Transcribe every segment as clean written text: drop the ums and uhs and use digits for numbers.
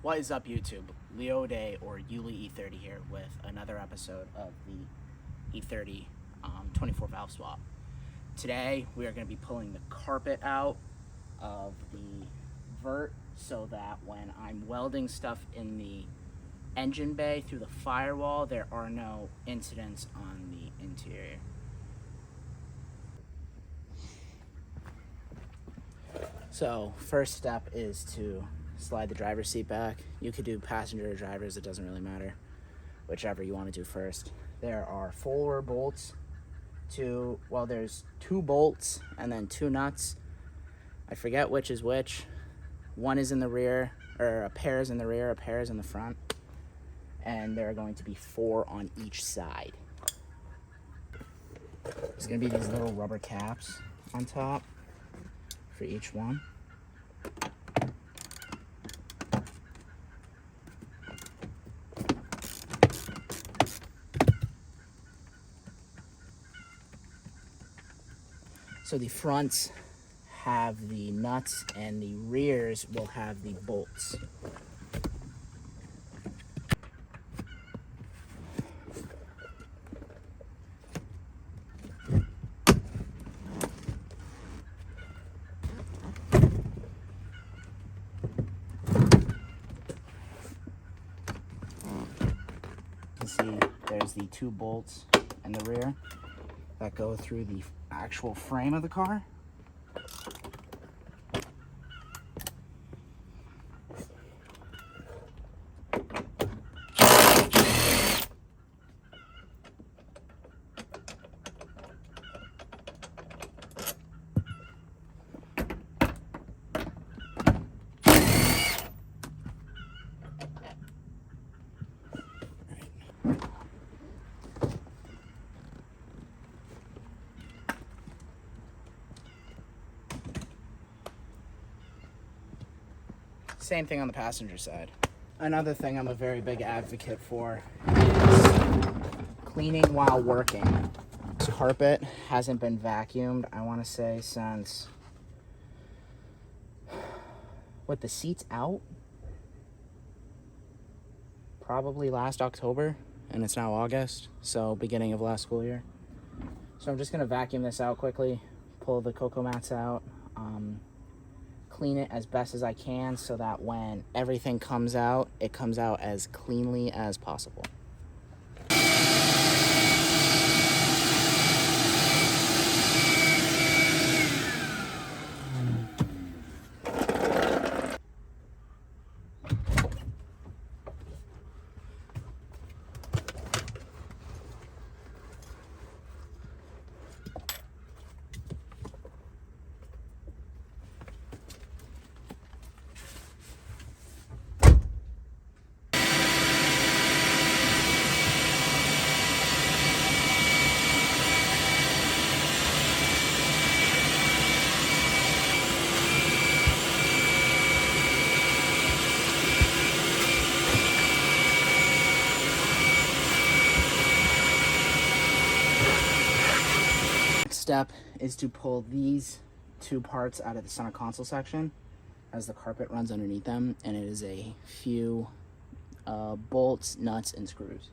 What is up, YouTube? Leo Day or Yuli E30 here with another episode of the E30 24 valve swap. Today we are going to be pulling the carpet out of the vert so that when I'm welding stuff in the engine bay through the firewall, there are no incidents on the interior. So first step is to slide the driver's seat back. You could do passenger or drivers, it doesn't really matter, whichever you want to do first. There are 4 bolts, there's 2 bolts and then 2 nuts. I forget which is which. One is in the rear, or a pair is in the rear, a pair is in the front. And there are going to be 4 on each side. There's going to be these little rubber caps on top for each one. So the fronts have the nuts and the rears will have the bolts. You can see there's the 2 bolts in the rear that go through the actual frame of the car. Same thing on the passenger side. Another thing I'm a very big advocate for is cleaning while working. This carpet hasn't been vacuumed, I want to say, since, with the seats out, probably last October, and it's now August, so beginning of last school year. So I'm just going to vacuum this out quickly, pull the cocoa mats out, clean it as best as I can so that when everything comes out, it comes out as cleanly as possible. Step is to pull these 2 parts out of the center console section as the carpet runs underneath them, and it is a few bolts, nuts, and screws.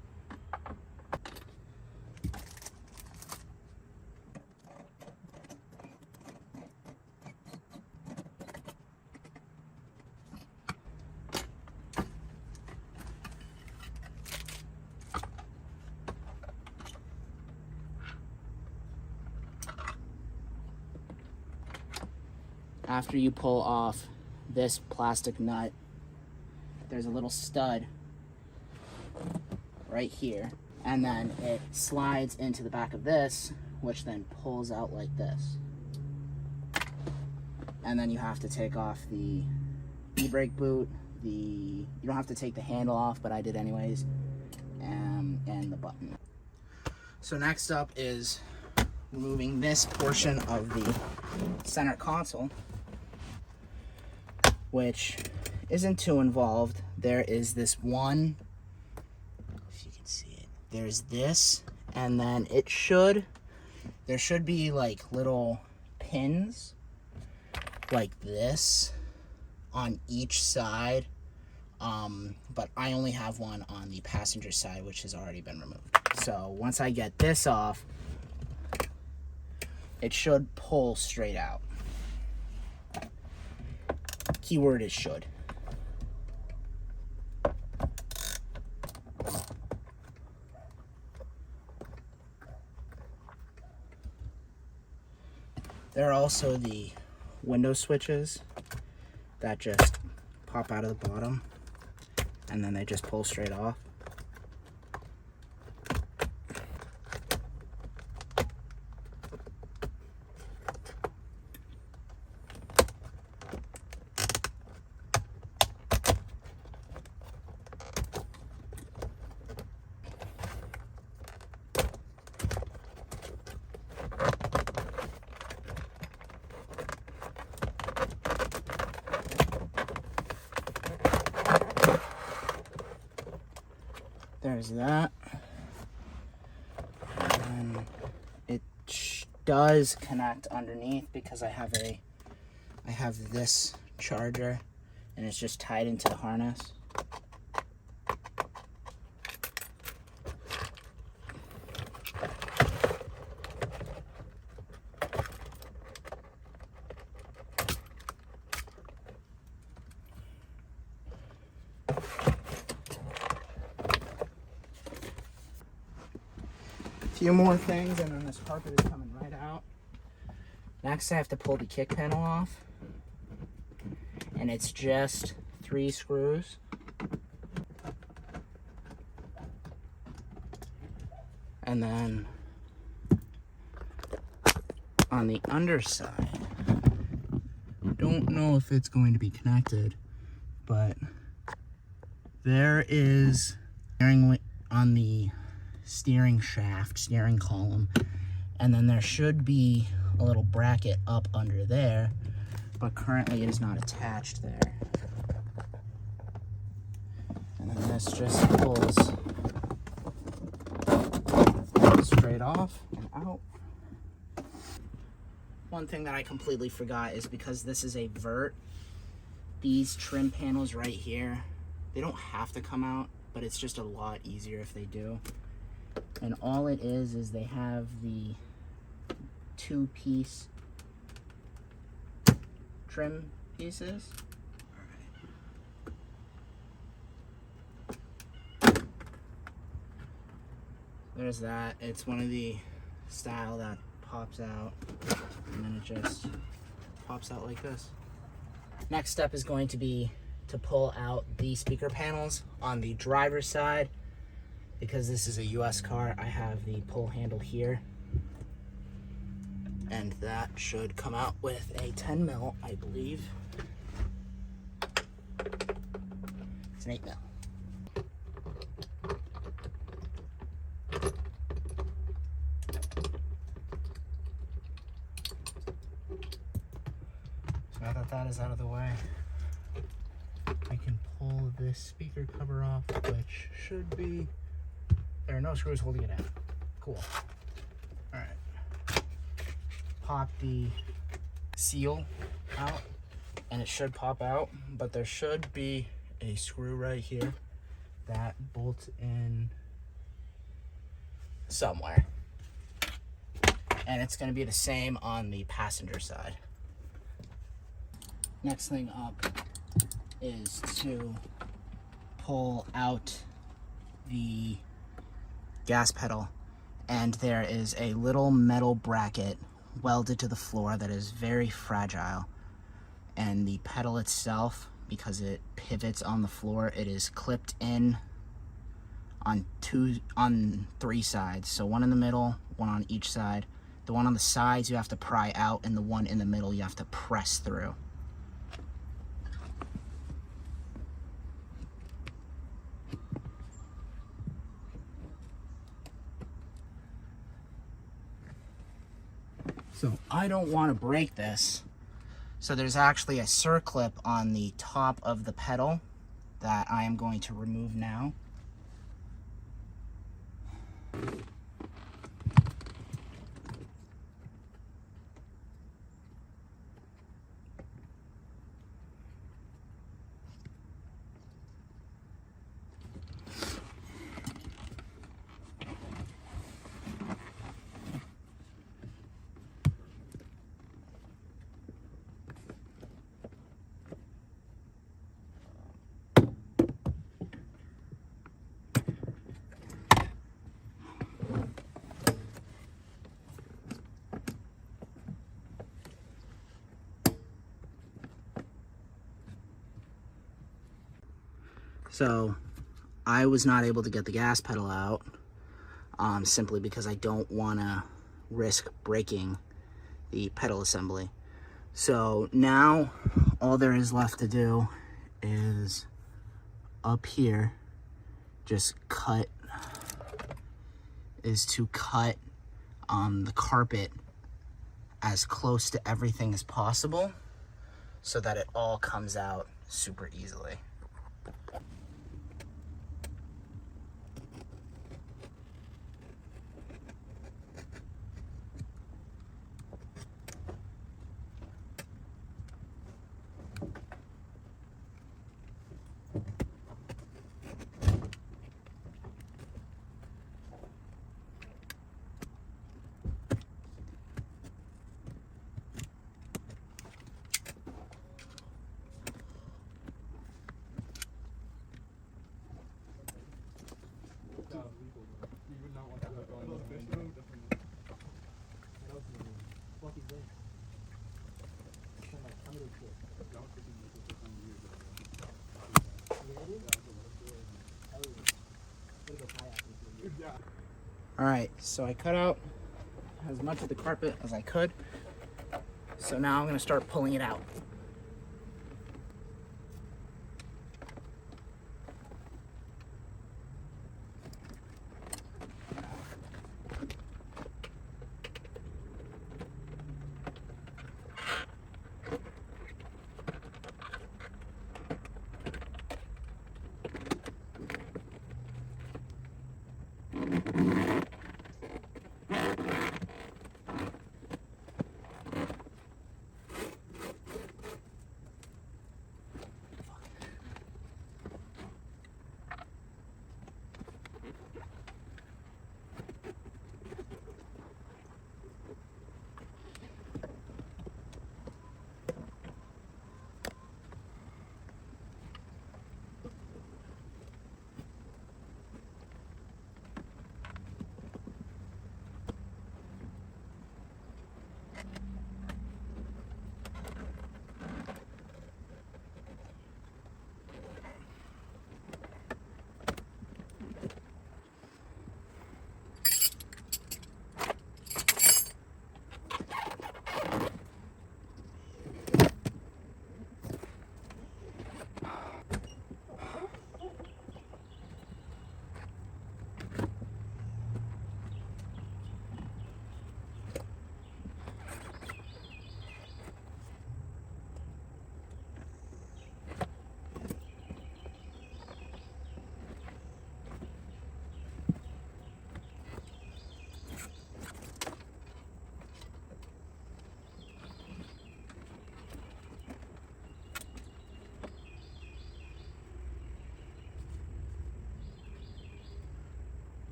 After you pull off this plastic nut, there's a little stud right here, and then it slides into the back of this, which then pulls out like this. And then you have to take off the e-brake boot, you don't have to take the handle off, but I did anyways, and the button. So next up is removing this portion of the center console, which isn't too involved. There is this one, if you can see it, there's this, and then there should be like little pins like this on each side But I only have one on the passenger side, which has already been removed. So once I get this off, it should pull straight out. Keyword is should. There are also the window switches that just pop out of the bottom, and then they just pull straight off. There's that. And it does connect underneath because I have this charger and it's just tied into the harness. Few more things and then this carpet is coming right out. Next I have to pull the kick panel off, and it's just 3 screws. And then on the underside, don't know if it's going to be connected, but there is steering on the steering shaft, steering column, and then there should be a little bracket up under there, but currently it is not attached there. And then this just pulls straight off and out. One thing that I completely forgot is because this is a vert, these trim panels right here, they don't have to come out, but it's just a lot easier if they do. And all it is they have the 2-piece trim pieces. There's that. It's one of the style that pops out, and then it just pops out like this. Next step is going to be to pull out the speaker panels on the driver's side. Because this is a US car, I have the pull handle here, and that should come out with a 10 mil, I believe. It's an 8 mil. So now that that is out of the way, I can pull this speaker cover off, which should be, there are no screws holding it in. Cool. All right. Pop the seal out, and it should pop out, but there should be a screw right here that bolts in somewhere. And it's going to be the same on the passenger side. Next thing up is to pull out the gas pedal, and there is a little metal bracket welded to the floor that is very fragile, and the pedal itself, because it pivots on the floor, it is clipped in on 3 sides. So one in the middle, one on each side. The one on the sides you have to pry out, and the one in the middle you have to press through. So I don't want to break this. So there's actually a circlip on the top of the pedal that I am going to remove now. So I was not able to get the gas pedal out simply because I don't want to risk breaking the pedal assembly. So now all there is left to do is up here just cut the carpet as close to everything as possible so that it all comes out super easily. All right, so I cut out as much of the carpet as I could. So now I'm gonna start pulling it out.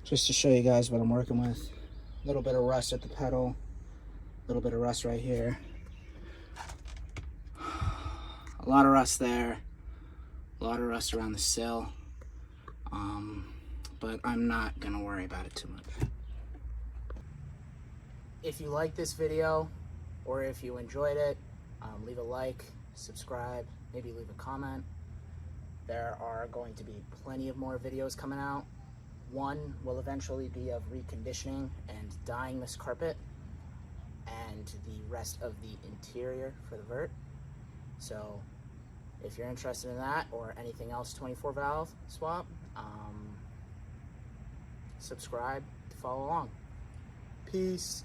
Just to show you guys what I'm working with. A little bit of rust at the pedal, a little bit of rust right here. A lot of rust there, a lot of rust around the sill. But I'm not gonna worry about it too much. If you like this video, or if you enjoyed it, leave a like, subscribe, maybe leave a comment. There are going to be plenty of more videos coming out. One will eventually be of reconditioning and dyeing this carpet and the rest of the interior for the vert. So if you're interested in that or anything else 24 valve swap, subscribe to follow along. Peace.